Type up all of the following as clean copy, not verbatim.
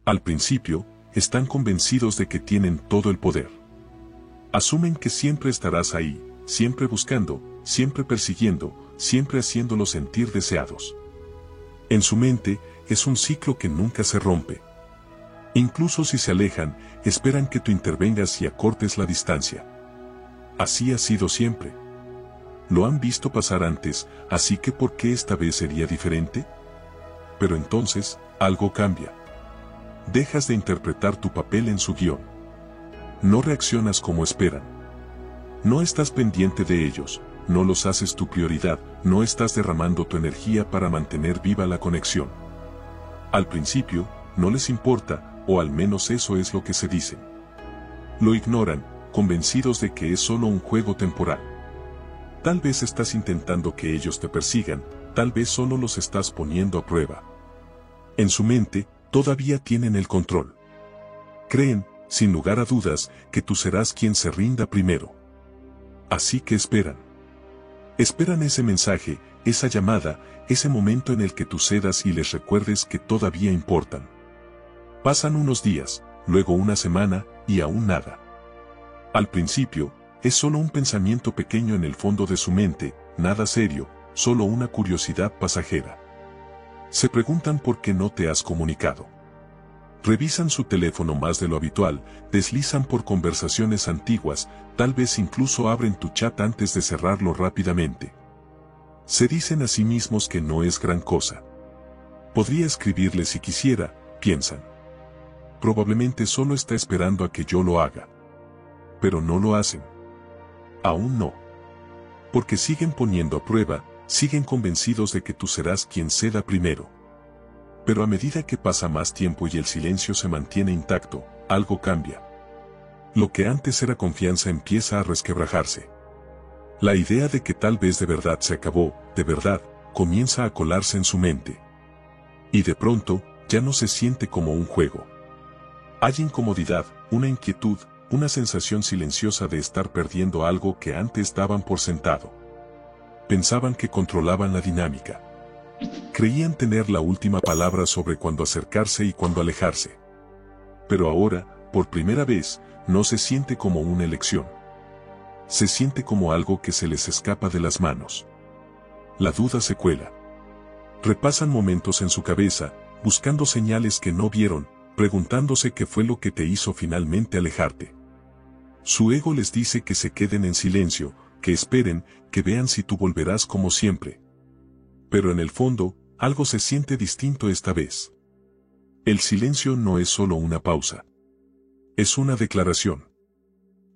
Al principio, están convencidos de que tienen todo el poder. Asumen que siempre estarás ahí, siempre buscando, siempre persiguiendo, siempre haciéndolos sentir deseados. En su mente, es un ciclo que nunca se rompe. Incluso si se alejan, esperan que tú intervengas y acortes la distancia. Así ha sido siempre. Lo han visto pasar antes, así que ¿por qué esta vez sería diferente? Pero entonces, algo cambia. Dejas de interpretar tu papel en su guión. No reaccionas como esperan. No estás pendiente de ellos, no los haces tu prioridad, no estás derramando tu energía para mantener viva la conexión. Al principio, no les importa, o al menos eso es lo que se dicen. Lo ignoran, convencidos de que es solo un juego temporal. Tal vez estás intentando que ellos te persigan, tal vez solo los estás poniendo a prueba. En su mente, todavía tienen el control. Creen, sin lugar a dudas, que tú serás quien se rinda primero. Así que esperan. Esperan ese mensaje, esa llamada, ese momento en el que tú cedas y les recuerdes que todavía importan. Pasan unos días, luego una semana, y aún nada. Al principio, es solo un pensamiento pequeño en el fondo de su mente, nada serio, solo una curiosidad pasajera. Se preguntan por qué no te has comunicado. Revisan su teléfono más de lo habitual, deslizan por conversaciones antiguas, tal vez incluso abren tu chat antes de cerrarlo rápidamente. Se dicen a sí mismos que no es gran cosa. Podría escribirle si quisiera, piensan. Probablemente solo está esperando a que yo lo haga. Pero no lo hacen. Aún no. Porque siguen poniendo a prueba, siguen convencidos de que tú serás quien ceda primero. Pero a medida que pasa más tiempo y el silencio se mantiene intacto, algo cambia. Lo que antes era confianza empieza a resquebrajarse. La idea de que tal vez de verdad se acabó, de verdad, comienza a colarse en su mente. Y de pronto, ya no se siente como un juego. Hay incomodidad, una inquietud, una sensación silenciosa de estar perdiendo algo que antes daban por sentado. Pensaban que controlaban la dinámica. Creían tener la última palabra sobre cuándo acercarse y cuándo alejarse. Pero ahora, por primera vez, no se siente como una elección. Se siente como algo que se les escapa de las manos. La duda se cuela. Repasan momentos en su cabeza, buscando señales que no vieron, preguntándose qué fue lo que te hizo finalmente alejarte. Su ego les dice que se queden en silencio, que esperen, que vean si tú volverás como siempre. Pero en el fondo, algo se siente distinto esta vez. El silencio no es solo una pausa. Es una declaración.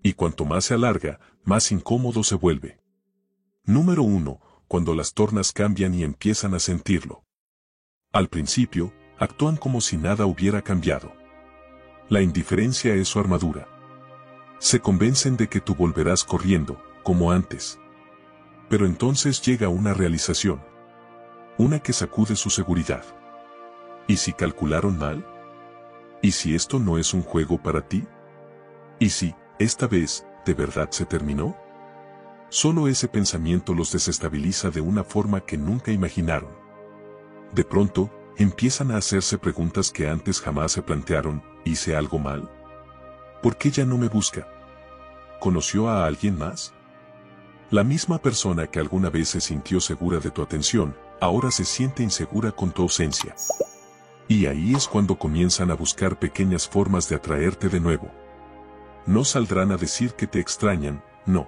Y cuanto más se alarga, más incómodo se vuelve. Número 1, cuando las tornas cambian y empiezan a sentirlo. Al principio, actúan como si nada hubiera cambiado. La indiferencia es su armadura. Se convencen de que tú volverás corriendo, como antes. Pero entonces llega una realización. Una que sacude su seguridad. ¿Y si calcularon mal? ¿Y si esto no es un juego para ti? ¿Y si, esta vez, de verdad se terminó? Solo ese pensamiento los desestabiliza de una forma que nunca imaginaron. De pronto, empiezan a hacerse preguntas que antes jamás se plantearon. ¿Hice algo mal? ¿Por qué ya no me busca? ¿Conoció a alguien más? La misma persona que alguna vez se sintió segura de tu atención, ahora se siente insegura con tu ausencia. Y ahí es cuando comienzan a buscar pequeñas formas de atraerte de nuevo. No saldrán a decir que te extrañan, no.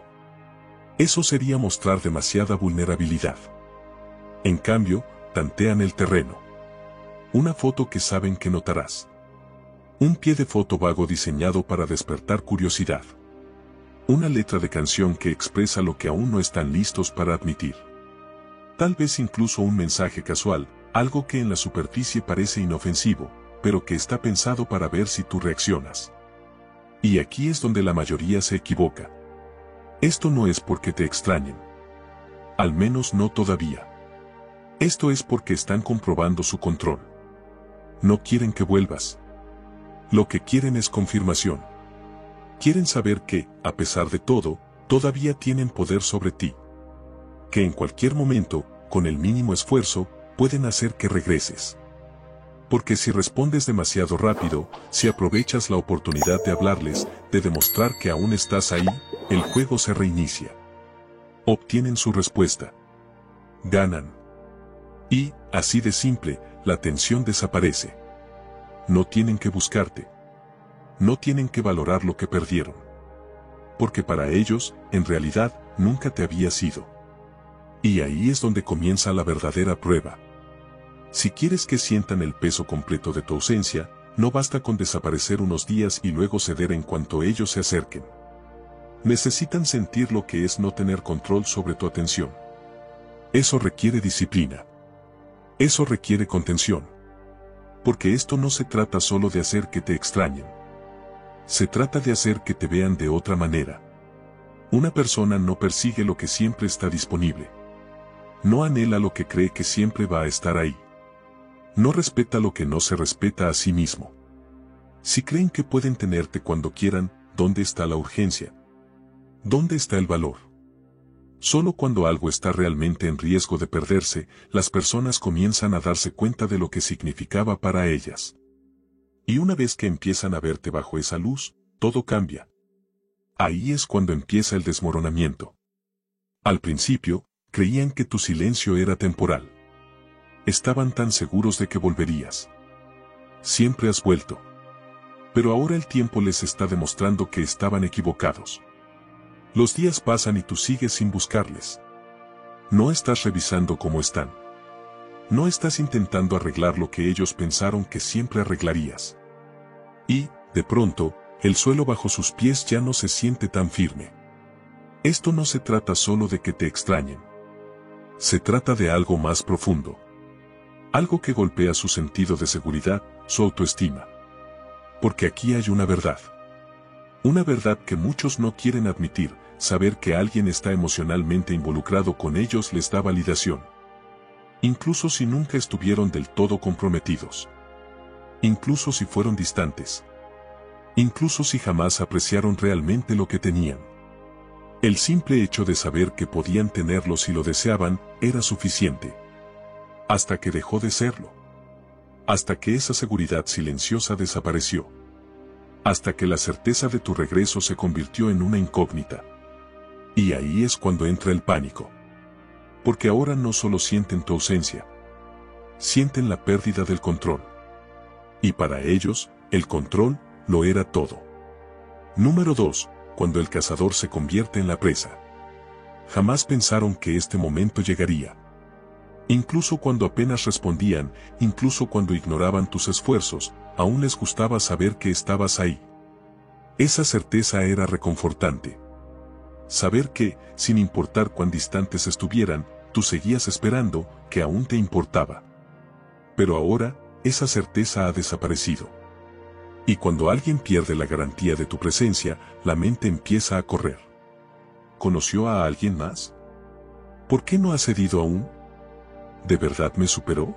Eso sería mostrar demasiada vulnerabilidad. En cambio, tantean el terreno. Una foto que saben que notarás. Un pie de foto vago diseñado para despertar curiosidad. Una letra de canción que expresa lo que aún no están listos para admitir. Tal vez incluso un mensaje casual, algo que en la superficie parece inofensivo, pero que está pensado para ver si tú reaccionas. Y aquí es donde la mayoría se equivoca. Esto no es porque te extrañen. Al menos no todavía. Esto es porque están comprobando su control. No quieren que vuelvas. Lo que quieren es confirmación. Quieren saber que, a pesar de todo, todavía tienen poder sobre ti. Que en cualquier momento, con el mínimo esfuerzo, pueden hacer que regreses. Porque si respondes demasiado rápido, si aprovechas la oportunidad de hablarles, de demostrar que aún estás ahí, el juego se reinicia. Obtienen su respuesta. Ganan. Y, así de simple, la tensión desaparece. No tienen que buscarte. No tienen que valorar lo que perdieron. Porque para ellos, en realidad, nunca te había sido. Y ahí es donde comienza la verdadera prueba. Si quieres que sientan el peso completo de tu ausencia, no basta con desaparecer unos días y luego ceder en cuanto ellos se acerquen. Necesitan sentir lo que es no tener control sobre tu atención. Eso requiere disciplina. Eso requiere contención. Porque esto no se trata solo de hacer que te extrañen. Se trata de hacer que te vean de otra manera. Una persona no persigue lo que siempre está disponible. No anhela lo que cree que siempre va a estar ahí. No respeta lo que no se respeta a sí mismo. Si creen que pueden tenerte cuando quieran, ¿dónde está la urgencia? ¿Dónde está el valor? Solo cuando algo está realmente en riesgo de perderse, las personas comienzan a darse cuenta de lo que significaba para ellas. Y una vez que empiezan a verte bajo esa luz, todo cambia. Ahí es cuando empieza el desmoronamiento. Al principio, creían que tu silencio era temporal. Estaban tan seguros de que volverías. Siempre has vuelto. Pero ahora el tiempo les está demostrando que estaban equivocados. Los días pasan y tú sigues sin buscarles. No estás revisando cómo están. No estás intentando arreglar lo que ellos pensaron que siempre arreglarías. Y, de pronto, el suelo bajo sus pies ya no se siente tan firme. Esto no se trata solo de que te extrañen. Se trata de algo más profundo. Algo que golpea su sentido de seguridad, su autoestima. Porque aquí hay una verdad. Una verdad que muchos no quieren admitir, saber que alguien está emocionalmente involucrado con ellos les da validación. Incluso si nunca estuvieron del todo comprometidos. Incluso si fueron distantes. Incluso si jamás apreciaron realmente lo que tenían. El simple hecho de saber que podían tenerlo si lo deseaban, era suficiente. Hasta que dejó de serlo. Hasta que esa seguridad silenciosa desapareció. Hasta que la certeza de tu regreso se convirtió en una incógnita. Y ahí es cuando entra el pánico. Porque ahora no solo sienten tu ausencia. Sienten la pérdida del control. Y para ellos, el control, lo era todo. Número 2. Cuando el cazador se convierte en la presa. Jamás pensaron que este momento llegaría. Incluso cuando apenas respondían, incluso cuando ignoraban tus esfuerzos, aún les gustaba saber que estabas ahí. Esa certeza era reconfortante. Saber que, sin importar cuán distantes estuvieran, tú seguías esperando, que aún te importaba. Pero ahora, esa certeza ha desaparecido. Y cuando alguien pierde la garantía de tu presencia, la mente empieza a correr. ¿Conoció a alguien más? ¿Por qué no ha cedido aún? ¿De verdad me superó?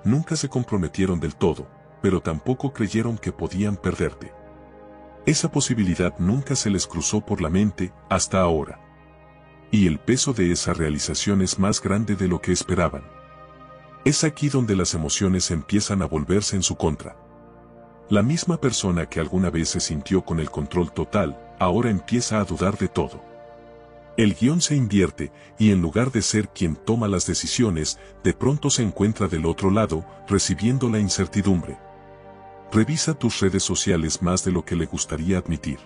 Nunca se comprometieron del todo, pero tampoco creyeron que podían perderte. Esa posibilidad nunca se les cruzó por la mente, hasta ahora. Y el peso de esa realización es más grande de lo que esperaban. Es aquí donde las emociones empiezan a volverse en su contra. La misma persona que alguna vez se sintió con el control total, ahora empieza a dudar de todo. El guión se invierte, y en lugar de ser quien toma las decisiones, de pronto se encuentra del otro lado, recibiendo la incertidumbre. Revisa tus redes sociales más de lo que le gustaría admitir.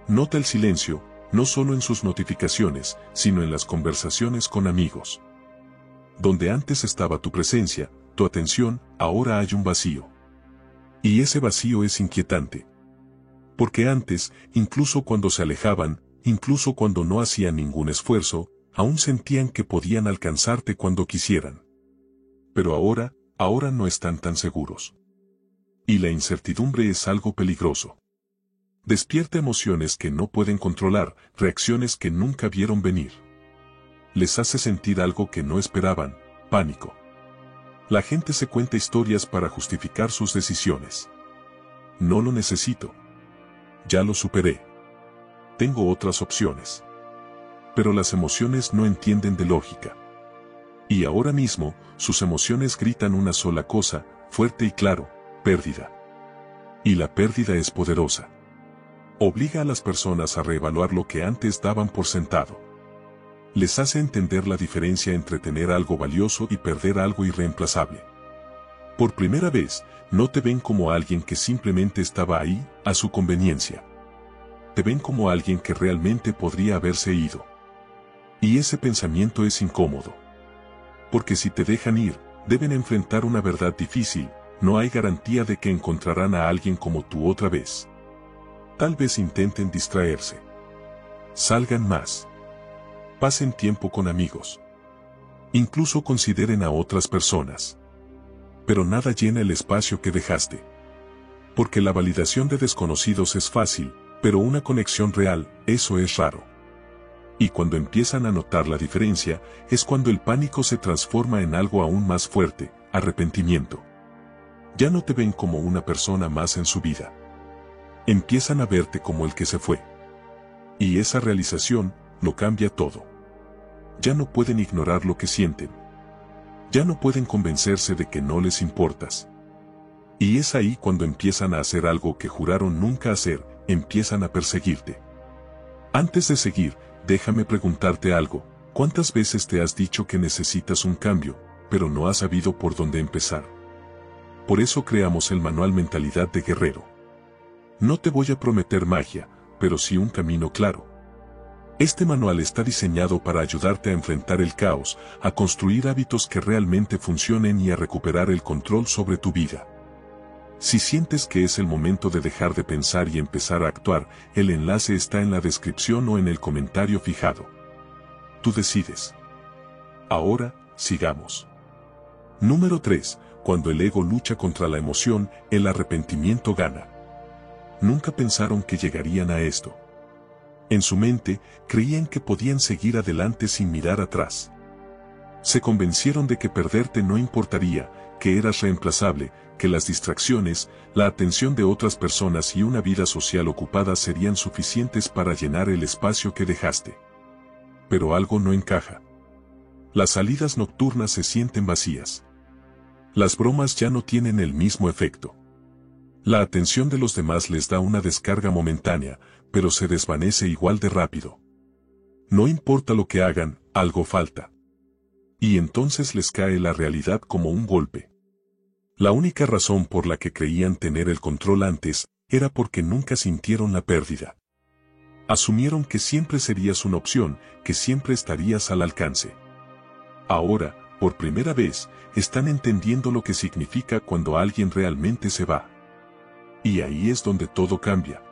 Nota el silencio, no solo en sus notificaciones, sino en las conversaciones con amigos. Donde antes estaba tu presencia, tu atención, ahora hay un vacío. Y ese vacío es inquietante. Porque antes, incluso cuando se alejaban, incluso cuando no hacían ningún esfuerzo, aún sentían que podían alcanzarte cuando quisieran. Pero ahora no están tan seguros. Y la incertidumbre es algo peligroso. Despierta emociones que no pueden controlar, reacciones que nunca vieron venir. Les hace sentir algo que no esperaban, pánico. La gente se cuenta historias para justificar sus decisiones. No lo necesito. Ya lo superé. Tengo otras opciones. Pero las emociones no entienden de lógica. Y ahora mismo, sus emociones gritan una sola cosa, fuerte y claro: pérdida. Y la pérdida es poderosa. Obliga a las personas a reevaluar lo que antes daban por sentado. Les hace entender la diferencia entre tener algo valioso y perder algo irreemplazable. Por primera vez, no te ven como alguien que simplemente estaba ahí, a su conveniencia. Te ven como alguien que realmente podría haberse ido. Y ese pensamiento es incómodo. Porque si te dejan ir, deben enfrentar una verdad difícil: no hay garantía de que encontrarán a alguien como tú otra vez. Tal vez intenten distraerse. Salgan más. Pasen tiempo con amigos. Incluso consideren a otras personas. Pero nada llena el espacio que dejaste. Porque la validación de desconocidos es fácil, pero una conexión real, eso es raro. Y cuando empiezan a notar la diferencia, es cuando el pánico se transforma en algo aún más fuerte: arrepentimiento. Ya no te ven como una persona más en su vida. Empiezan a verte como el que se fue. Y esa realización lo cambia todo. Ya no pueden ignorar lo que sienten. Ya no pueden convencerse de que no les importas. Y es ahí cuando empiezan a hacer algo que juraron nunca hacer: empiezan a perseguirte. Antes de seguir, déjame preguntarte algo: ¿cuántas veces te has dicho que necesitas un cambio, pero no has sabido por dónde empezar? Por eso creamos el manual Mentalidad de Guerrero. No te voy a prometer magia, pero sí un camino claro. Este manual está diseñado para ayudarte a enfrentar el caos, a construir hábitos que realmente funcionen y a recuperar el control sobre tu vida. Si sientes que es el momento de dejar de pensar y empezar a actuar, el enlace está en la descripción o en el comentario fijado. Tú decides. Ahora, sigamos. Número 3. Cuando el ego lucha contra la emoción, el arrepentimiento gana. Nunca pensaron que llegarían a esto. En su mente, creían que podían seguir adelante sin mirar atrás. Se convencieron de que perderte no importaría, que eras reemplazable, que las distracciones, la atención de otras personas y una vida social ocupada serían suficientes para llenar el espacio que dejaste. Pero algo no encaja. Las salidas nocturnas se sienten vacías. Las bromas ya no tienen el mismo efecto. La atención de los demás les da una descarga momentánea, pero se desvanece igual de rápido. No importa lo que hagan, algo falta. Y entonces les cae la realidad como un golpe. La única razón por la que creían tener el control antes, era porque nunca sintieron la pérdida. Asumieron que siempre serías una opción, que siempre estarías al alcance. Ahora, por primera vez, están entendiendo lo que significa cuando alguien realmente se va. Y ahí es donde todo cambia.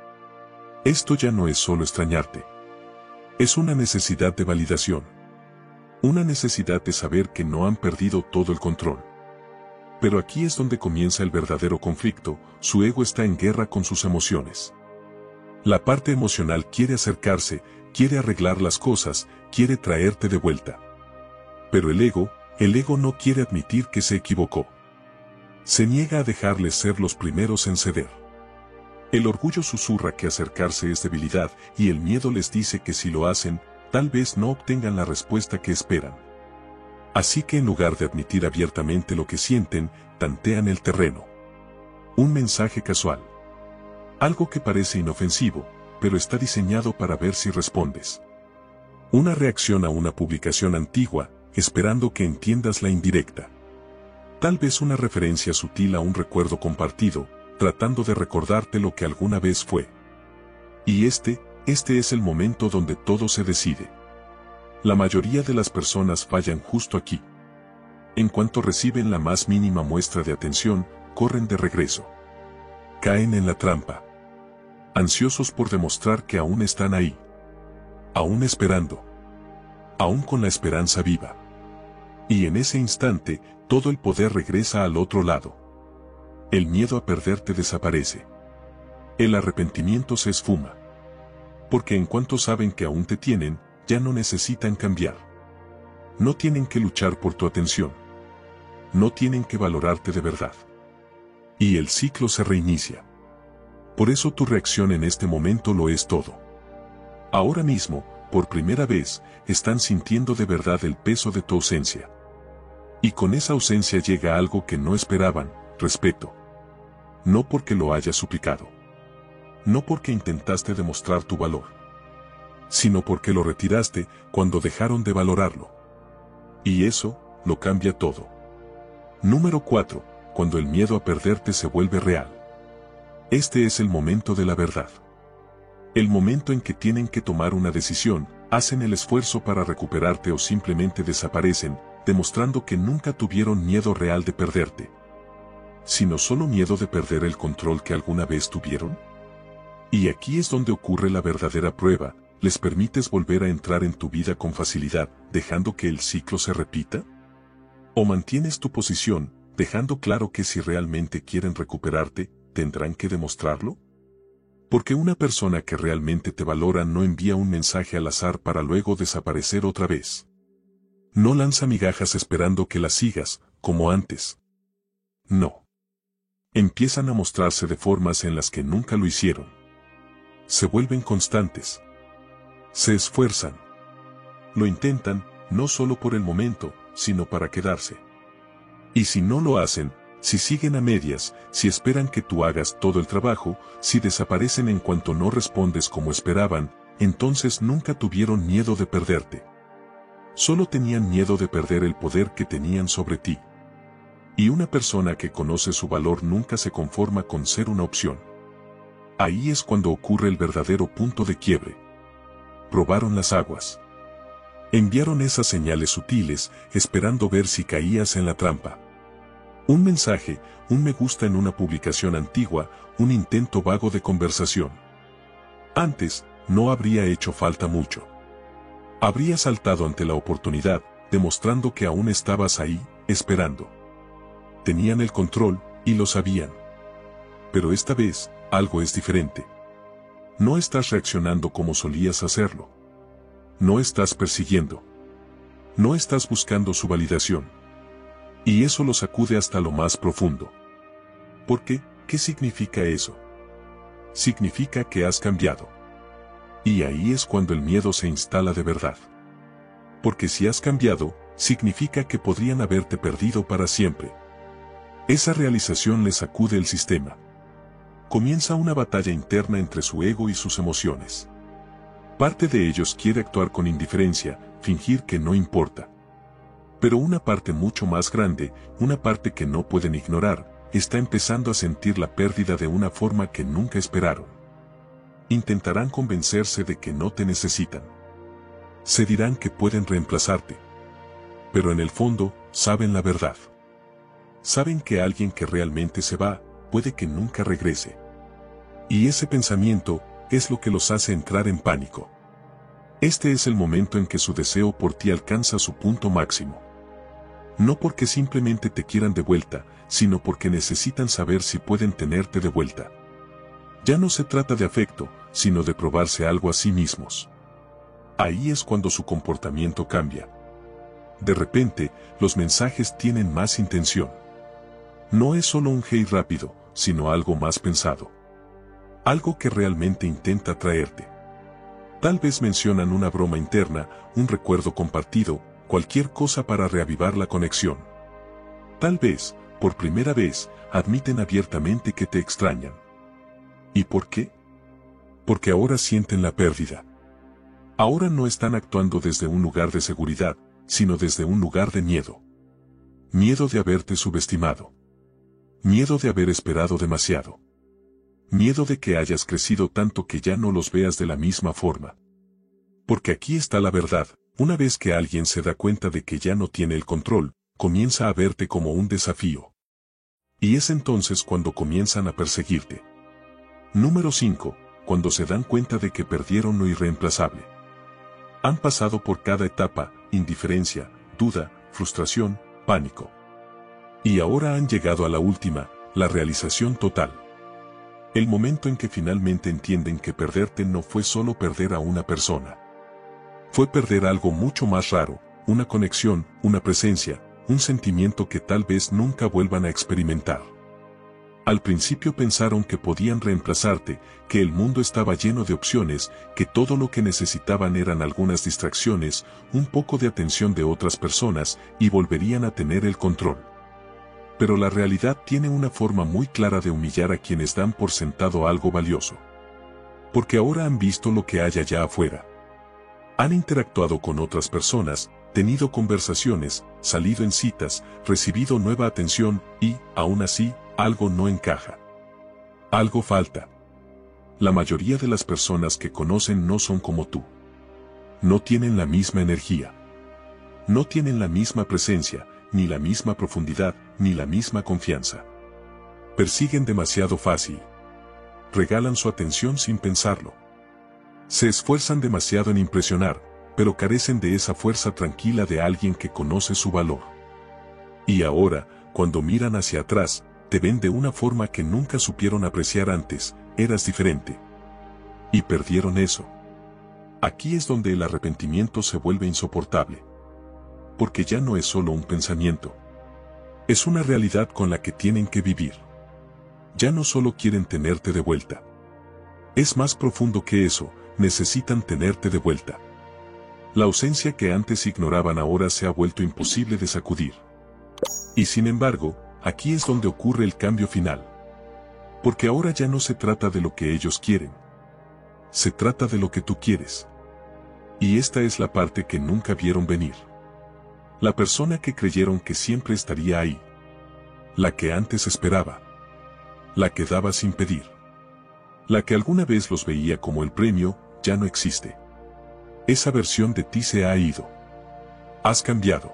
Esto ya no es solo extrañarte. Es una necesidad de validación. Una necesidad de saber que no han perdido todo el control. Pero aquí es donde comienza el verdadero conflicto: su ego está en guerra con sus emociones. La parte emocional quiere acercarse, quiere arreglar las cosas, quiere traerte de vuelta. Pero el ego no quiere admitir que se equivocó. Se niega a dejarles ser los primeros en ceder. El orgullo susurra que acercarse es debilidad, y el miedo les dice que si lo hacen, tal vez no obtengan la respuesta que esperan. Así que en lugar de admitir abiertamente lo que sienten, tantean el terreno. Un mensaje casual. Algo que parece inofensivo, pero está diseñado para ver si respondes. Una reacción a una publicación antigua, esperando que entiendas la indirecta. Tal vez una referencia sutil a un recuerdo compartido, tratando de recordarte lo que alguna vez fue. Y este es el momento donde todo se decide. La mayoría de las personas fallan justo aquí. En cuanto reciben la más mínima muestra de atención, corren de regreso. Caen en la trampa. Ansiosos por demostrar que aún están ahí. Aún esperando. Aún con la esperanza viva. Y en ese instante, todo el poder regresa al otro lado. El miedo a perderte desaparece. El arrepentimiento se esfuma. Porque en cuanto saben que aún te tienen, ya no necesitan cambiar. No tienen que luchar por tu atención. No tienen que valorarte de verdad. Y el ciclo se reinicia. Por eso tu reacción en este momento lo es todo. Ahora mismo, por primera vez, están sintiendo de verdad el peso de tu ausencia. Y con esa ausencia llega algo que no esperaban, respeto. No porque lo hayas suplicado. No porque intentaste demostrar tu valor. Sino porque lo retiraste cuando dejaron de valorarlo. Y eso, lo cambia todo. Número 4. Cuando el miedo a perderte se vuelve real. Este es el momento de la verdad. El momento en que tienen que tomar una decisión, hacen el esfuerzo para recuperarte o simplemente desaparecen, demostrando que nunca tuvieron miedo real de perderte. Sino solo miedo de perder el control que alguna vez tuvieron. Y aquí es donde ocurre la verdadera prueba. ¿Les permites volver a entrar en tu vida con facilidad, dejando que el ciclo se repita? ¿O mantienes tu posición, dejando claro que si realmente quieren recuperarte, tendrán que demostrarlo? Porque una persona que realmente te valora no envía un mensaje al azar para luego desaparecer otra vez. No lanza migajas esperando que las sigas, como antes. No. Empiezan a mostrarse de formas en las que nunca lo hicieron. Se vuelven constantes. Se esfuerzan. Lo intentan, no solo por el momento, sino para quedarse. Y si no lo hacen, si siguen a medias, si esperan que tú hagas todo el trabajo, si desaparecen en cuanto no respondes como esperaban, entonces nunca tuvieron miedo de perderte. Solo tenían miedo de perder el poder que tenían sobre ti. Y una persona que conoce su valor nunca se conforma con ser una opción. Ahí es cuando ocurre el verdadero punto de quiebre. Probaron las aguas. Enviaron esas señales sutiles, esperando ver si caías en la trampa. Un mensaje, un me gusta en una publicación antigua, un intento vago de conversación. Antes, no habría hecho falta mucho. Habría saltado ante la oportunidad, demostrando que aún estabas ahí, esperando. Tenían el control, y lo sabían. Pero esta vez, algo es diferente. No estás reaccionando como solías hacerlo. No estás persiguiendo. No estás buscando su validación. Y eso lo sacude hasta lo más profundo. ¿Por qué? ¿Qué significa eso? Significa que has cambiado. Y ahí es cuando el miedo se instala de verdad. Porque si has cambiado, significa que podrían haberte perdido para siempre. Esa realización le sacude el sistema. Comienza una batalla interna entre su ego y sus emociones. Parte de ellos quiere actuar con indiferencia, fingir que no importa. Pero una parte mucho más grande, una parte que no pueden ignorar, está empezando a sentir la pérdida de una forma que nunca esperaron. Intentarán convencerse de que no te necesitan. Se dirán que pueden reemplazarte. Pero en el fondo, saben la verdad. Saben que alguien que realmente se va, puede que nunca regrese. Y ese pensamiento es lo que los hace entrar en pánico. Este es el momento en que su deseo por ti alcanza su punto máximo. No porque simplemente te quieran de vuelta, sino porque necesitan saber si pueden tenerte de vuelta. Ya no se trata de afecto, sino de probarse algo a sí mismos. Ahí es cuando su comportamiento cambia. De repente, los mensajes tienen más intención. No es solo un hey rápido, sino algo más pensado. Algo que realmente intenta atraerte. Tal vez mencionan una broma interna, un recuerdo compartido, cualquier cosa para reavivar la conexión. Tal vez, por primera vez, admiten abiertamente que te extrañan. ¿Y por qué? Porque ahora sienten la pérdida. Ahora no están actuando desde un lugar de seguridad, sino desde un lugar de miedo. Miedo de haberte subestimado. Miedo de haber esperado demasiado. Miedo de que hayas crecido tanto que ya no los veas de la misma forma. Porque aquí está la verdad, una vez que alguien se da cuenta de que ya no tiene el control, comienza a verte como un desafío. Y es entonces cuando comienzan a perseguirte. Número 5. Cuando se dan cuenta de que perdieron lo irreemplazable. Han pasado por cada etapa, indiferencia, duda, frustración, pánico. Y ahora han llegado a la última, la realización total. El momento en que finalmente entienden que perderte no fue solo perder a una persona. Fue perder algo mucho más raro, una conexión, una presencia, un sentimiento que tal vez nunca vuelvan a experimentar. Al principio pensaron que podían reemplazarte, que el mundo estaba lleno de opciones, que todo lo que necesitaban eran algunas distracciones, un poco de atención de otras personas, y volverían a tener el control. Pero la realidad tiene una forma muy clara de humillar a quienes dan por sentado algo valioso. Porque ahora han visto lo que hay allá afuera. Han interactuado con otras personas, tenido conversaciones, salido en citas, recibido nueva atención y, aún así, algo no encaja. Algo falta. La mayoría de las personas que conocen no son como tú. No tienen la misma energía. No tienen la misma presencia, ni la misma profundidad, ni la misma confianza. Persiguen demasiado fácil. Regalan su atención sin pensarlo. Se esfuerzan demasiado en impresionar, pero carecen de esa fuerza tranquila de alguien que conoce su valor. Y ahora, cuando miran hacia atrás, te ven de una forma que nunca supieron apreciar antes, eras diferente. Y perdieron eso. Aquí es donde el arrepentimiento se vuelve insoportable. Porque ya no es solo un pensamiento. Es una realidad con la que tienen que vivir. Ya no solo quieren tenerte de vuelta. Es más profundo que eso, necesitan tenerte de vuelta. La ausencia que antes ignoraban ahora se ha vuelto imposible de sacudir. Y sin embargo, aquí es donde ocurre el cambio final. Porque ahora ya no se trata de lo que ellos quieren. Se trata de lo que tú quieres. Y esta es la parte que nunca vieron venir. La persona que creyeron que siempre estaría ahí. La que antes esperaba. La que daba sin pedir. La que alguna vez los veía como el premio, ya no existe. Esa versión de ti se ha ido. Has cambiado.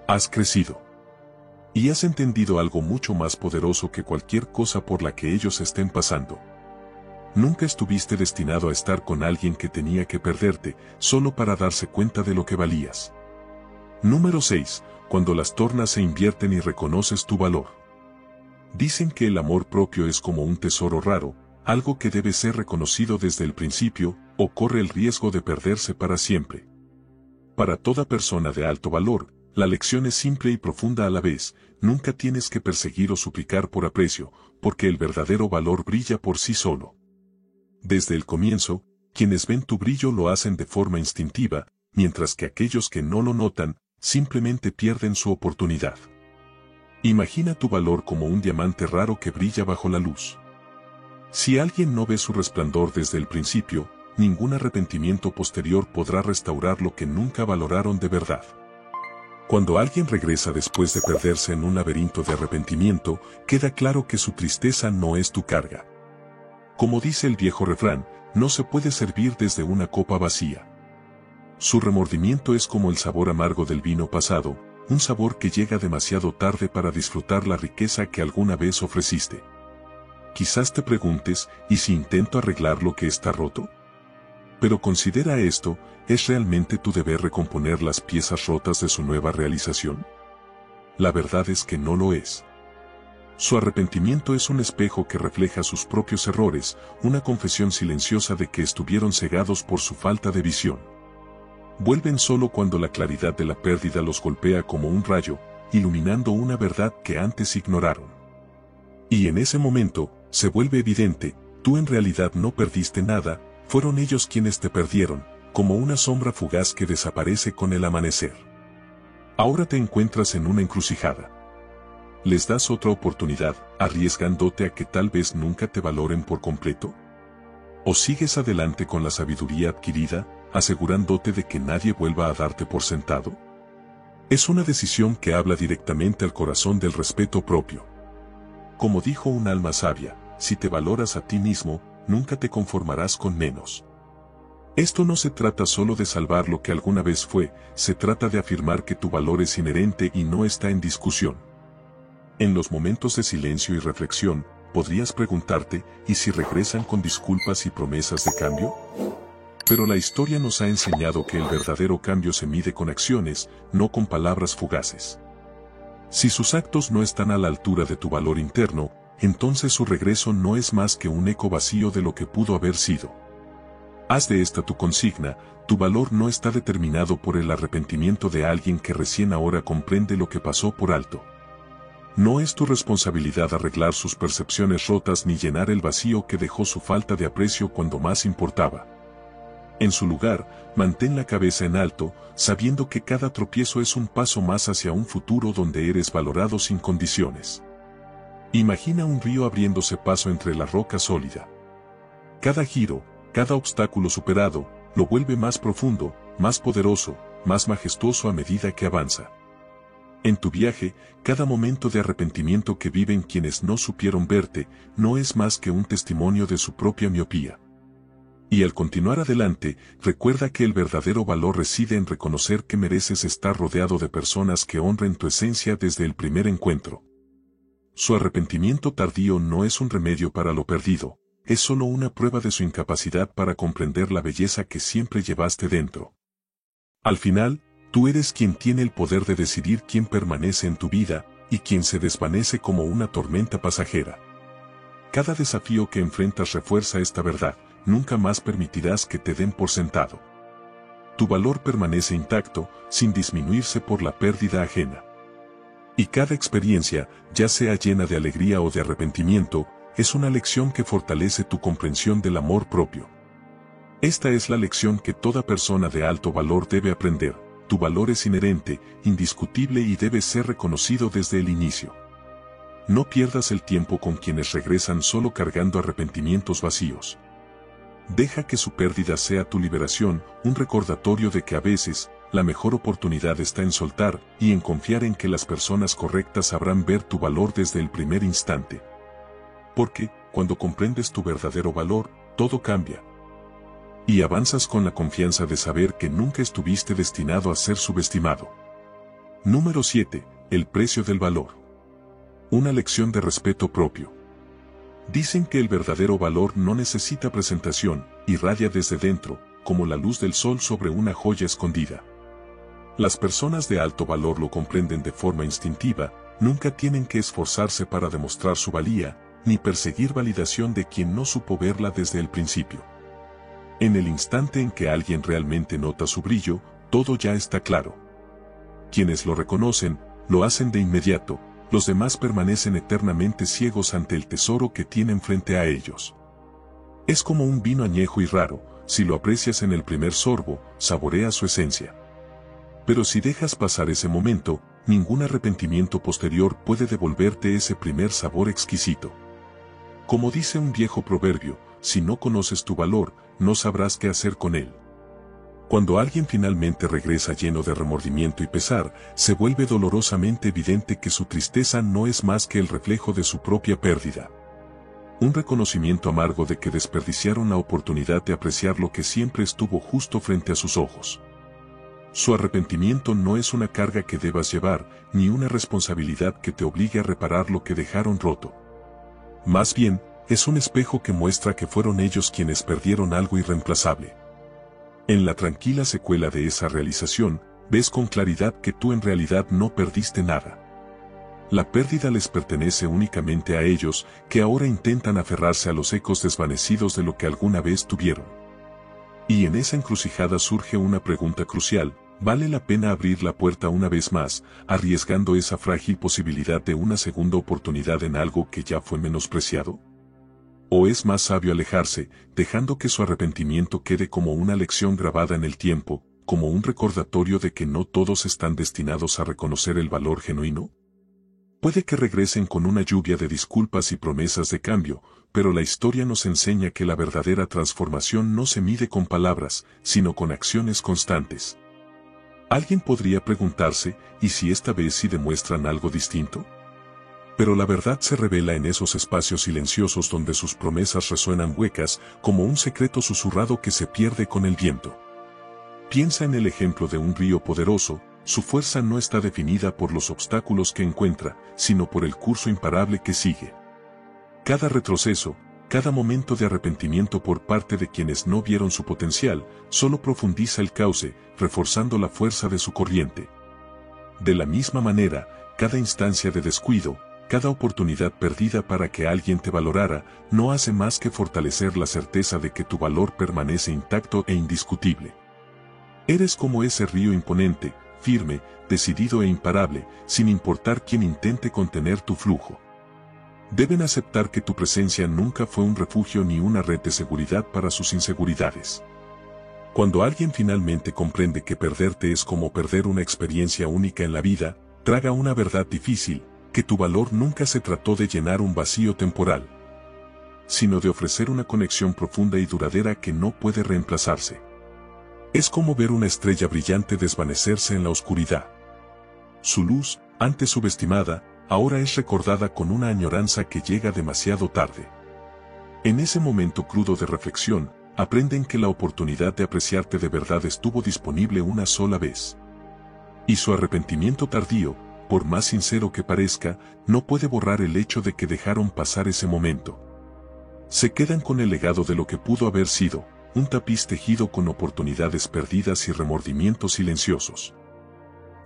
Has crecido. Y has entendido algo mucho más poderoso que cualquier cosa por la que ellos estén pasando. Nunca estuviste destinado a estar con alguien que tenía que perderte, solo para darse cuenta de lo que valías. Número 6. Cuando las tornas se invierten y reconoces tu valor. Dicen que el amor propio es como un tesoro raro, algo que debe ser reconocido desde el principio, o corre el riesgo de perderse para siempre. Para toda persona de alto valor, la lección es simple y profunda a la vez: nunca tienes que perseguir o suplicar por aprecio, porque el verdadero valor brilla por sí solo. Desde el comienzo, quienes ven tu brillo lo hacen de forma instintiva, mientras que aquellos que no lo notan, simplemente pierden su oportunidad. Imagina tu valor como un diamante raro que brilla bajo la luz. Si alguien no ve su resplandor desde el principio, ningún arrepentimiento posterior podrá restaurar lo que nunca valoraron de verdad. Cuando alguien regresa después de perderse en un laberinto de arrepentimiento, queda claro que su tristeza no es tu carga. Como dice el viejo refrán, no se puede servir desde una copa vacía. Su remordimiento es como el sabor amargo del vino pasado, un sabor que llega demasiado tarde para disfrutar la riqueza que alguna vez ofreciste. Quizás te preguntes, ¿y si intento arreglar lo que está roto? Pero considera esto, ¿es realmente tu deber recomponer las piezas rotas de su nueva realización? La verdad es que no lo es. Su arrepentimiento es un espejo que refleja sus propios errores, una confesión silenciosa de que estuvieron cegados por su falta de visión. Vuelven solo cuando la claridad de la pérdida los golpea como un rayo, iluminando una verdad que antes ignoraron. Y en ese momento, se vuelve evidente, tú en realidad no perdiste nada, fueron ellos quienes te perdieron, como una sombra fugaz que desaparece con el amanecer. Ahora te encuentras en una encrucijada. ¿Les das otra oportunidad, arriesgándote a que tal vez nunca te valoren por completo? ¿O sigues adelante con la sabiduría adquirida, asegurándote de que nadie vuelva a darte por sentado? Es una decisión que habla directamente al corazón del respeto propio. Como dijo un alma sabia, si te valoras a ti mismo, nunca te conformarás con menos. Esto no se trata solo de salvar lo que alguna vez fue, se trata de afirmar que tu valor es inherente y no está en discusión. En los momentos de silencio y reflexión, podrías preguntarte, ¿y si regresan con disculpas y promesas de cambio? Pero la historia nos ha enseñado que el verdadero cambio se mide con acciones, no con palabras fugaces. Si sus actos no están a la altura de tu valor interno, entonces su regreso no es más que un eco vacío de lo que pudo haber sido. Haz de esta tu consigna: tu valor no está determinado por el arrepentimiento de alguien que recién ahora comprende lo que pasó por alto. No es tu responsabilidad arreglar sus percepciones rotas ni llenar el vacío que dejó su falta de aprecio cuando más importaba. En su lugar, mantén la cabeza en alto, sabiendo que cada tropiezo es un paso más hacia un futuro donde eres valorado sin condiciones. Imagina un río abriéndose paso entre la roca sólida. Cada giro, cada obstáculo superado, lo vuelve más profundo, más poderoso, más majestuoso a medida que avanza. En tu viaje, cada momento de arrepentimiento que viven quienes no supieron verte, no es más que un testimonio de su propia miopía. Y al continuar adelante, recuerda que el verdadero valor reside en reconocer que mereces estar rodeado de personas que honren tu esencia desde el primer encuentro. Su arrepentimiento tardío no es un remedio para lo perdido, es solo una prueba de su incapacidad para comprender la belleza que siempre llevaste dentro. Al final, tú eres quien tiene el poder de decidir quién permanece en tu vida y quién se desvanece como una tormenta pasajera. Cada desafío que enfrentas refuerza esta verdad. Nunca más permitirás que te den por sentado. Tu valor permanece intacto, sin disminuirse por la pérdida ajena. Y cada experiencia, ya sea llena de alegría o de arrepentimiento, es una lección que fortalece tu comprensión del amor propio. Esta es la lección que toda persona de alto valor debe aprender. Tu valor es inherente, indiscutible y debe ser reconocido desde el inicio. No pierdas el tiempo con quienes regresan solo cargando arrepentimientos vacíos. Deja que su pérdida sea tu liberación, un recordatorio de que a veces, la mejor oportunidad está en soltar y en confiar en que las personas correctas sabrán ver tu valor desde el primer instante. Porque, cuando comprendes tu verdadero valor, todo cambia. Y avanzas con la confianza de saber que nunca estuviste destinado a ser subestimado. Número 7. El precio del valor. Una lección de respeto propio. Dicen que el verdadero valor no necesita presentación, irradia desde dentro, como la luz del sol sobre una joya escondida. Las personas de alto valor lo comprenden de forma instintiva, nunca tienen que esforzarse para demostrar su valía, ni perseguir validación de quien no supo verla desde el principio. En el instante en que alguien realmente nota su brillo, todo ya está claro. Quienes lo reconocen, lo hacen de inmediato. Los demás permanecen eternamente ciegos ante el tesoro que tienen frente a ellos. Es como un vino añejo y raro, si lo aprecias en el primer sorbo, saborea su esencia. Pero si dejas pasar ese momento, ningún arrepentimiento posterior puede devolverte ese primer sabor exquisito. Como dice un viejo proverbio, si no conoces tu valor, no sabrás qué hacer con él. Cuando alguien finalmente regresa lleno de remordimiento y pesar, se vuelve dolorosamente evidente que su tristeza no es más que el reflejo de su propia pérdida. Un reconocimiento amargo de que desperdiciaron la oportunidad de apreciar lo que siempre estuvo justo frente a sus ojos. Su arrepentimiento no es una carga que debas llevar, ni una responsabilidad que te obligue a reparar lo que dejaron roto. Más bien, es un espejo que muestra que fueron ellos quienes perdieron algo irreemplazable. En la tranquila secuela de esa realización, ves con claridad que tú en realidad no perdiste nada. La pérdida les pertenece únicamente a ellos, que ahora intentan aferrarse a los ecos desvanecidos de lo que alguna vez tuvieron. Y en esa encrucijada surge una pregunta crucial: ¿vale la pena abrir la puerta una vez más, arriesgando esa frágil posibilidad de una segunda oportunidad en algo que ya fue menospreciado? ¿O es más sabio alejarse, dejando que su arrepentimiento quede como una lección grabada en el tiempo, como un recordatorio de que no todos están destinados a reconocer el valor genuino? Puede que regresen con una lluvia de disculpas y promesas de cambio, pero la historia nos enseña que la verdadera transformación no se mide con palabras, sino con acciones constantes. Alguien podría preguntarse, ¿y si esta vez sí demuestran algo distinto? Pero la verdad se revela en esos espacios silenciosos donde sus promesas resuenan huecas, como un secreto susurrado que se pierde con el viento. Piensa en el ejemplo de un río poderoso. Su fuerza no está definida por los obstáculos que encuentra, sino por el curso imparable que sigue. Cada retroceso, cada momento de arrepentimiento por parte de quienes no vieron su potencial, solo profundiza el cauce, reforzando la fuerza de su corriente. De la misma manera, cada instancia de descuido, cada oportunidad perdida para que alguien te valorara, no hace más que fortalecer la certeza de que tu valor permanece intacto e indiscutible. Eres como ese río imponente, firme, decidido e imparable, sin importar quién intente contener tu flujo. Deben aceptar que tu presencia nunca fue un refugio ni una red de seguridad para sus inseguridades. Cuando alguien finalmente comprende que perderte es como perder una experiencia única en la vida, traga una verdad difícil, que tu valor nunca se trató de llenar un vacío temporal, sino de ofrecer una conexión profunda y duradera que no puede reemplazarse. Es como ver una estrella brillante desvanecerse en la oscuridad. Su luz, antes subestimada, ahora es recordada con una añoranza que llega demasiado tarde. En ese momento crudo de reflexión, aprenden que la oportunidad de apreciarte de verdad estuvo disponible una sola vez. Y su arrepentimiento tardío, por más sincero que parezca, no puede borrar el hecho de que dejaron pasar ese momento. Se quedan con el legado de lo que pudo haber sido, un tapiz tejido con oportunidades perdidas y remordimientos silenciosos.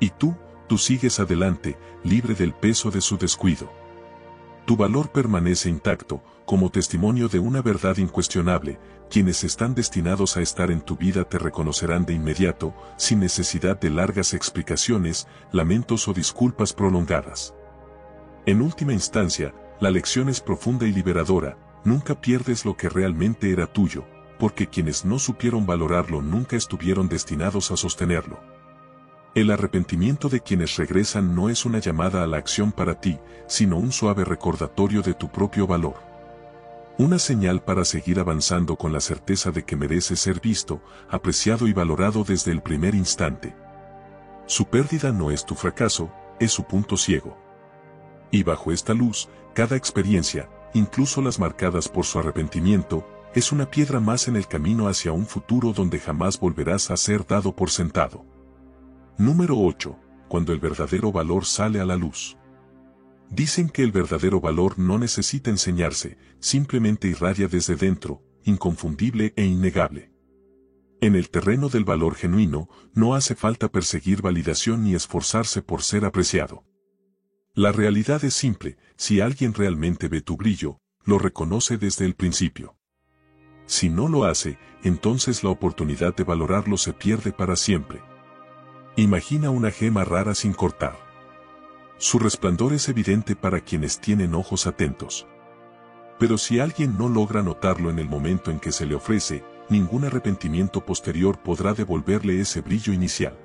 Y tú sigues adelante, libre del peso de su descuido. Tu valor permanece intacto, como testimonio de una verdad incuestionable. Quienes están destinados a estar en tu vida te reconocerán de inmediato, sin necesidad de largas explicaciones, lamentos o disculpas prolongadas. En última instancia, la lección es profunda y liberadora: nunca pierdes lo que realmente era tuyo, porque quienes no supieron valorarlo nunca estuvieron destinados a sostenerlo. El arrepentimiento de quienes regresan no es una llamada a la acción para ti, sino un suave recordatorio de tu propio valor. Una señal para seguir avanzando con la certeza de que mereces ser visto, apreciado y valorado desde el primer instante. Su pérdida no es tu fracaso, es su punto ciego. Y bajo esta luz, cada experiencia, incluso las marcadas por su arrepentimiento, es una piedra más en el camino hacia un futuro donde jamás volverás a ser dado por sentado. Número 8. Cuando el verdadero valor sale a la luz. Dicen que el verdadero valor no necesita enseñarse, simplemente irradia desde dentro, inconfundible e innegable. En el terreno del valor genuino, no hace falta perseguir validación ni esforzarse por ser apreciado. La realidad es simple: si alguien realmente ve tu brillo, lo reconoce desde el principio. Si no lo hace, entonces la oportunidad de valorarlo se pierde para siempre. Imagina una gema rara sin cortar. Su resplandor es evidente para quienes tienen ojos atentos. Pero si alguien no logra notarlo en el momento en que se le ofrece, ningún arrepentimiento posterior podrá devolverle ese brillo inicial.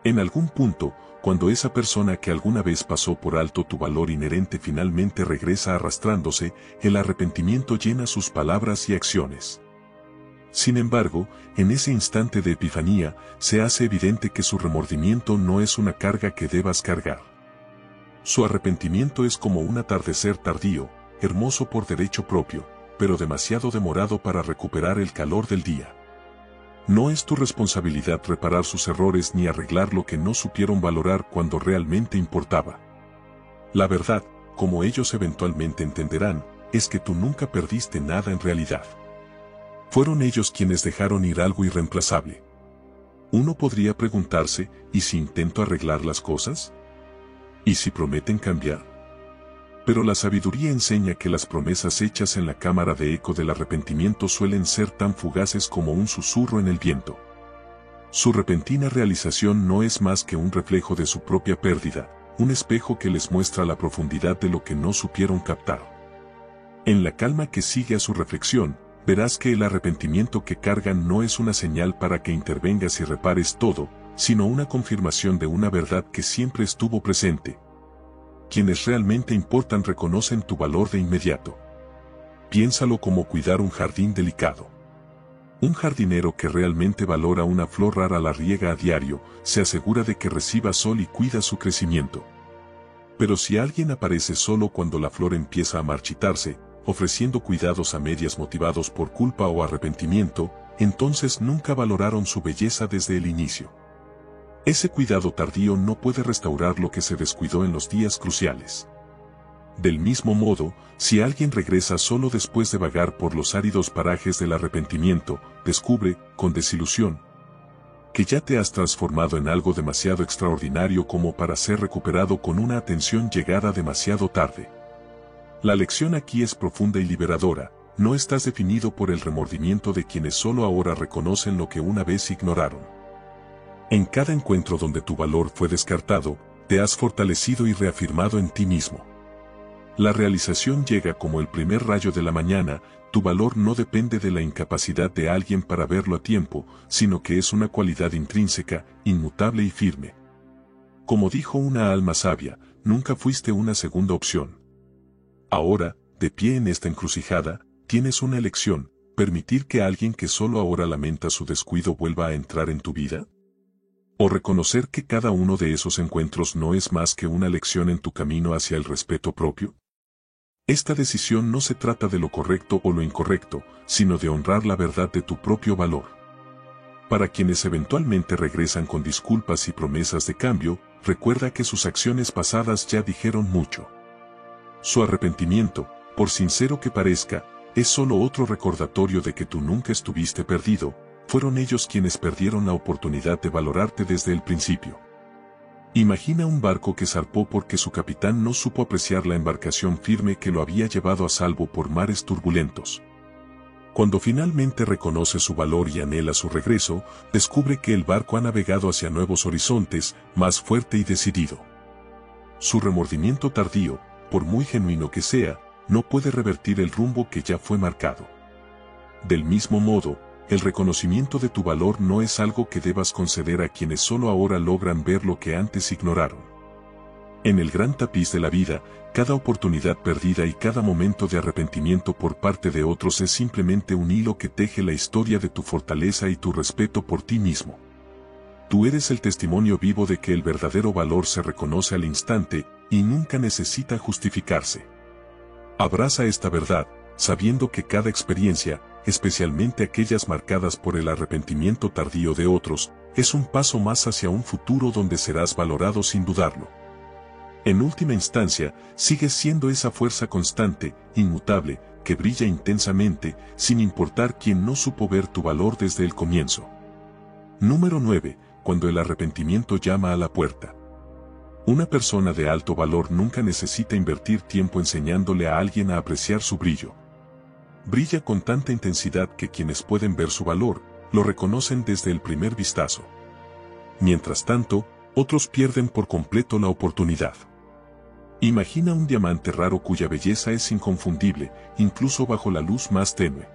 En algún punto, cuando esa persona que alguna vez pasó por alto tu valor inherente finalmente regresa arrastrándose, el arrepentimiento llena sus palabras y acciones. Sin embargo, en ese instante de epifanía, se hace evidente que su remordimiento no es una carga que debas cargar. Su arrepentimiento es como un atardecer tardío, hermoso por derecho propio, pero demasiado demorado para recuperar el calor del día. No es tu responsabilidad reparar sus errores ni arreglar lo que no supieron valorar cuando realmente importaba. La verdad, como ellos eventualmente entenderán, es que tú nunca perdiste nada en realidad. Fueron ellos quienes dejaron ir algo irreemplazable. Uno podría preguntarse: ¿y si intento arreglar las cosas? ¿Y si prometen cambiar? Pero la sabiduría enseña que las promesas hechas en la cámara de eco del arrepentimiento suelen ser tan fugaces como un susurro en el viento. Su repentina realización no es más que un reflejo de su propia pérdida, un espejo que les muestra la profundidad de lo que no supieron captar. En la calma que sigue a su reflexión, verás que el arrepentimiento que cargan no es una señal para que intervengas y repares todo, sino una confirmación de una verdad que siempre estuvo presente. Quienes realmente importan reconocen tu valor de inmediato. Piénsalo como cuidar un jardín delicado. Un jardinero que realmente valora una flor rara la riega a diario, se asegura de que reciba sol y cuida su crecimiento. Pero si alguien aparece solo cuando la flor empieza a marchitarse, ofreciendo cuidados a medias motivados por culpa o arrepentimiento, entonces nunca valoraron su belleza desde el inicio. Ese cuidado tardío no puede restaurar lo que se descuidó en los días cruciales. Del mismo modo, si alguien regresa solo después de vagar por los áridos parajes del arrepentimiento, descubre, con desilusión, que ya te has transformado en algo demasiado extraordinario como para ser recuperado con una atención llegada demasiado tarde. La lección aquí es profunda y liberadora: no estás definido por el remordimiento de quienes solo ahora reconocen lo que una vez ignoraron. En cada encuentro donde tu valor fue descartado, te has fortalecido y reafirmado en ti mismo. La realización llega como el primer rayo de la mañana. Tu valor no depende de la incapacidad de alguien para verlo a tiempo, sino que es una cualidad intrínseca, inmutable y firme. Como dijo una alma sabia, nunca fuiste una segunda opción. Ahora, de pie en esta encrucijada, tienes una elección: permitir que alguien que solo ahora lamenta su descuido vuelva a entrar en tu vida. O reconocer que cada uno de esos encuentros no es más que una lección en tu camino hacia el respeto propio. Esta decisión no se trata de lo correcto o lo incorrecto, sino de honrar la verdad de tu propio valor. Para quienes eventualmente regresan con disculpas y promesas de cambio, recuerda que sus acciones pasadas ya dijeron mucho. Su arrepentimiento, por sincero que parezca, es solo otro recordatorio de que tú nunca estuviste perdido. Fueron ellos quienes perdieron la oportunidad de valorarte desde el principio. Imagina un barco que zarpó porque su capitán no supo apreciar la embarcación firme que lo había llevado a salvo por mares turbulentos. Cuando finalmente reconoce su valor y anhela su regreso, descubre que el barco ha navegado hacia nuevos horizontes, más fuerte y decidido. Su remordimiento tardío, por muy genuino que sea, no puede revertir el rumbo que ya fue marcado. Del mismo modo, el reconocimiento de tu valor no es algo que debas conceder a quienes solo ahora logran ver lo que antes ignoraron. En el gran tapiz de la vida, cada oportunidad perdida y cada momento de arrepentimiento por parte de otros es simplemente un hilo que teje la historia de tu fortaleza y tu respeto por ti mismo. Tú eres el testimonio vivo de que el verdadero valor se reconoce al instante y nunca necesita justificarse. Abraza esta verdad, sabiendo que cada experiencia, especialmente aquellas marcadas por el arrepentimiento tardío de otros, es un paso más hacia un futuro donde serás valorado sin dudarlo. En última instancia, sigues siendo esa fuerza constante, inmutable, que brilla intensamente, sin importar quién no supo ver tu valor desde el comienzo. Número 9. Cuando el arrepentimiento llama a la puerta. Una persona de alto valor nunca necesita invertir tiempo enseñándole a alguien a apreciar su brillo. Brilla con tanta intensidad que quienes pueden ver su valor, lo reconocen desde el primer vistazo. Mientras tanto, otros pierden por completo la oportunidad. Imagina un diamante raro cuya belleza es inconfundible, incluso bajo la luz más tenue.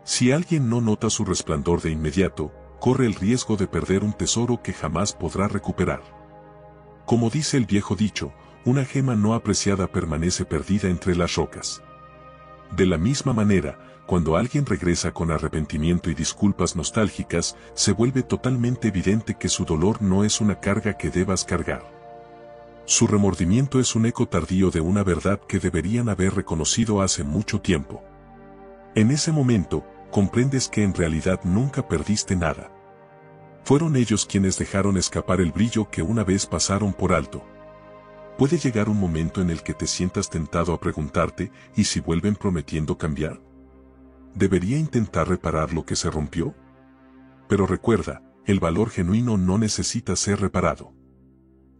Si alguien no nota su resplandor de inmediato, corre el riesgo de perder un tesoro que jamás podrá recuperar. Como dice el viejo dicho, una gema no apreciada permanece perdida entre las rocas. De la misma manera, cuando alguien regresa con arrepentimiento y disculpas nostálgicas, se vuelve totalmente evidente que su dolor no es una carga que debas cargar. Su remordimiento es un eco tardío de una verdad que deberían haber reconocido hace mucho tiempo. En ese momento, comprendes que en realidad nunca perdiste nada. Fueron ellos quienes dejaron escapar el brillo que una vez pasaron por alto. Puede llegar un momento en el que te sientas tentado a preguntarte, ¿y si vuelven prometiendo cambiar? ¿Debería intentar reparar lo que se rompió? Pero recuerda, el valor genuino no necesita ser reparado.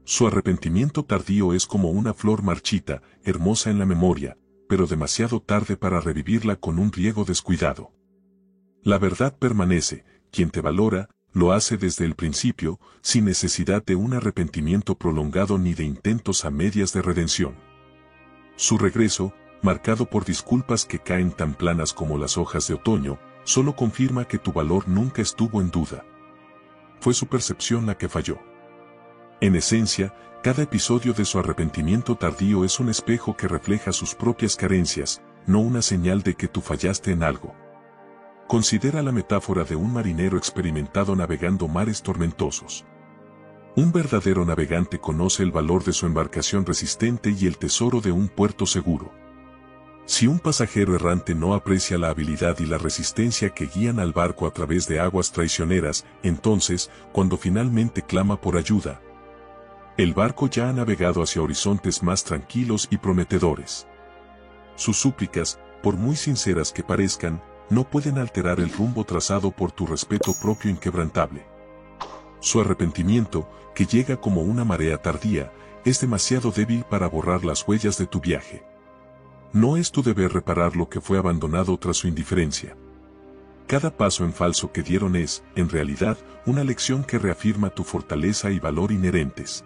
Su arrepentimiento tardío es como una flor marchita, hermosa en la memoria, pero demasiado tarde para revivirla con un riego descuidado. La verdad permanece: quien te valora, lo hace desde el principio, sin necesidad de un arrepentimiento prolongado ni de intentos a medias de redención. Su regreso, marcado por disculpas que caen tan planas como las hojas de otoño, solo confirma que tu valor nunca estuvo en duda. Fue su percepción la que falló. En esencia, cada episodio de su arrepentimiento tardío es un espejo que refleja sus propias carencias, no una señal de que tú fallaste en algo. Considera la metáfora de un marinero experimentado navegando mares tormentosos. Un verdadero navegante conoce el valor de su embarcación resistente y el tesoro de un puerto seguro. Si un pasajero errante no aprecia la habilidad y la resistencia que guían al barco a través de aguas traicioneras, entonces, cuando finalmente clama por ayuda, el barco ya ha navegado hacia horizontes más tranquilos y prometedores. Sus súplicas, por muy sinceras que parezcan, no pueden alterar el rumbo trazado por tu respeto propio inquebrantable. Su arrepentimiento, que llega como una marea tardía, es demasiado débil para borrar las huellas de tu viaje. No es tu deber reparar lo que fue abandonado tras su indiferencia. Cada paso en falso que dieron es, en realidad, una lección que reafirma tu fortaleza y valor inherentes.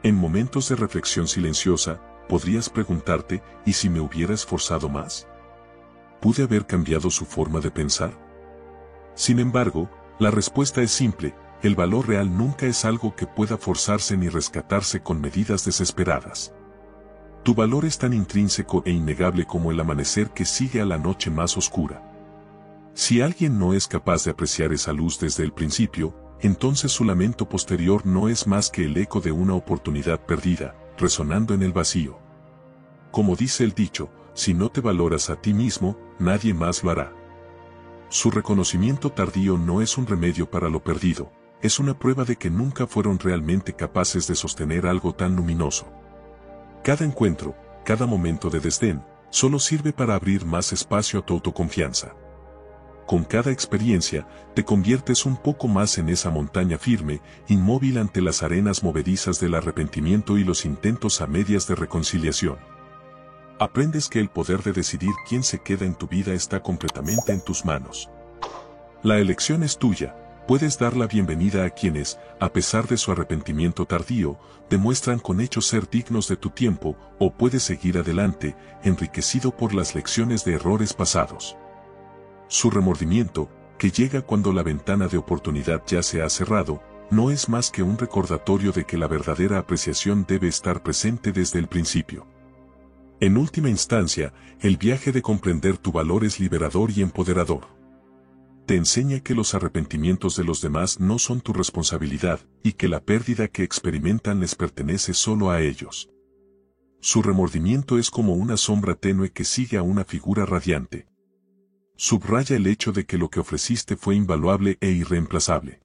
En momentos de reflexión silenciosa, podrías preguntarte, ¿y si me hubiera esforzado más? ¿Pude haber cambiado su forma de pensar? Sin embargo, la respuesta es simple: el valor real nunca es algo que pueda forzarse ni rescatarse con medidas desesperadas. Tu valor es tan intrínseco e innegable como el amanecer que sigue a la noche más oscura. Si alguien no es capaz de apreciar esa luz desde el principio, entonces su lamento posterior no es más que el eco de una oportunidad perdida, resonando en el vacío. Como dice el dicho, si no te valoras a ti mismo, nadie más lo hará. Su reconocimiento tardío no es un remedio para lo perdido, es una prueba de que nunca fueron realmente capaces de sostener algo tan luminoso. Cada encuentro, cada momento de desdén, solo sirve para abrir más espacio a tu autoconfianza. Con cada experiencia, te conviertes un poco más en esa montaña firme, inmóvil ante las arenas movedizas del arrepentimiento y los intentos a medias de reconciliación. Aprendes que el poder de decidir quién se queda en tu vida está completamente en tus manos. La elección es tuya, puedes dar la bienvenida a quienes, a pesar de su arrepentimiento tardío, demuestran con hechos ser dignos de tu tiempo, o puedes seguir adelante, enriquecido por las lecciones de errores pasados. Su remordimiento, que llega cuando la ventana de oportunidad ya se ha cerrado, no es más que un recordatorio de que la verdadera apreciación debe estar presente desde el principio. En última instancia, el viaje de comprender tu valor es liberador y empoderador. Te enseña que los arrepentimientos de los demás no son tu responsabilidad, y que la pérdida que experimentan les pertenece solo a ellos. Su remordimiento es como una sombra tenue que sigue a una figura radiante. Subraya el hecho de que lo que ofreciste fue invaluable e irreemplazable.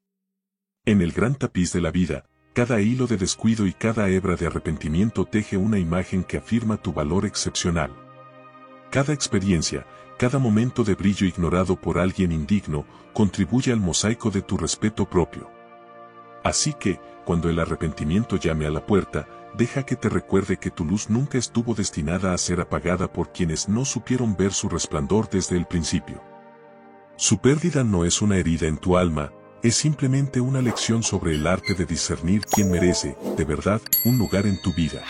En el gran tapiz de la vida, cada hilo de descuido y cada hebra de arrepentimiento teje una imagen que afirma tu valor excepcional. Cada experiencia, cada momento de brillo ignorado por alguien indigno, contribuye al mosaico de tu respeto propio. Así que, cuando el arrepentimiento llame a la puerta, deja que te recuerde que tu luz nunca estuvo destinada a ser apagada por quienes no supieron ver su resplandor desde el principio. Su pérdida no es una herida en tu alma, es simplemente una lección sobre el arte de discernir quién merece, de verdad, un lugar en tu vida.